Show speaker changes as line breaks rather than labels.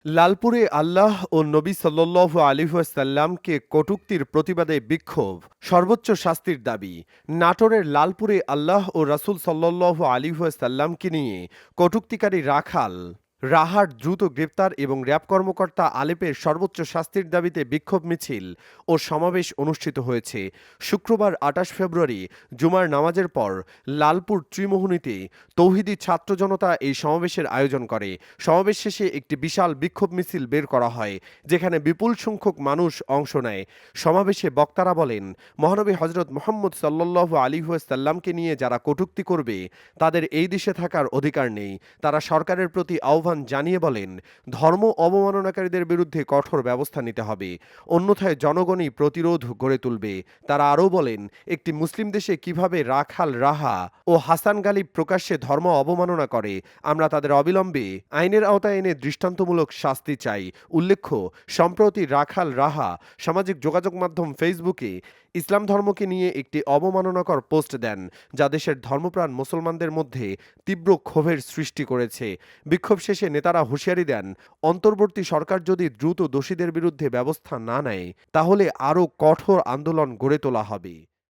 লালপুরে আল্লাহ ও নবী সাল্লাল্লাহু আলাইহি ওয়াসাল্লামকে কটূক্তির প্রতিবাদে বিক্ষোভ, সর্বোচ্চ শাস্তির দাবি। নাটোরের লালপুরে আল্লাহ ও রাসূল সাল্লাল্লাহু আলাইহি ওয়াসাল্লামকে নিয়ে কটূক্তিকারী রাখাল রাহার দ্রুত গ্রেপ্তার এবং র্যাব কর্মকর্তা আলেপের সর্বোচ্চ শাস্তির দাবিতে বিক্ষোভ মিছিল ও সমাবেশ অনুষ্ঠিত হয়েছে। শুক্রবার ২৮ ফেব্রুয়ারি জুমার নামাজের পর লালপুর ত্রিমোহনীতে তৌহিদি ছাত্র জনতা এই সমাবেশের আয়োজন করে। সমাবেশ শেষে একটি বিশাল বিক্ষোভ মিছিল বের করা হয়, যেখানে বিপুল সংখ্যক মানুষ অংশ নেয়। সমাবেশে বক্তারা বলেন, মহানবী হজরত মুহাম্মদ সাল্লাল্লাহু আলাইহি ওয়াসাল্লামকে নিয়ে যারা কটূক্তি করবে তাদের এই দেশে থাকার অধিকার নেই। তারা সরকারের প্রতি আহ্বান জানিয়ে বলেন, ধর্ম অবমাননাকারীদের বিরুদ্ধে কঠোর ব্যবস্থা নিতে হবে, অন্যথায় জনগণই প্রতিরোধ গড়ে তুলবে। তারা আরও বলেন, একটি মুসলিম দেশে কিভাবে রাখাল রাহা ও হাসান গালিব প্রকাশ্যে ধর্ম অবমাননা করে, আমরা তাদের অবিলম্বে আইনের আওতায় এনে দৃষ্টান্তমূলক শাস্তি চাই। উল্লেখ্য, সম্প্রতি রাখাল রাহা সামাজিক যোগাযোগ মাধ্যম ফেসবুকে ইসলাম ধর্মকে নিয়ে একটি অবমাননাকর পোস্ট দেন, যা দেশের ধর্মপ্রাণ মুসলমানদের মধ্যে তীব্র ক্ষোভের সৃষ্টি করেছে। বিক্ষোভ শেষে নেতারা হুঁশিয়ারি দেন, অন্তর্বর্তী সরকার যদি দ্রুত দোষীদের বিরুদ্ধে ব্যবস্থা না নেয় তাহলে আরও কঠোর আন্দোলন গড়ে তোলা হবে।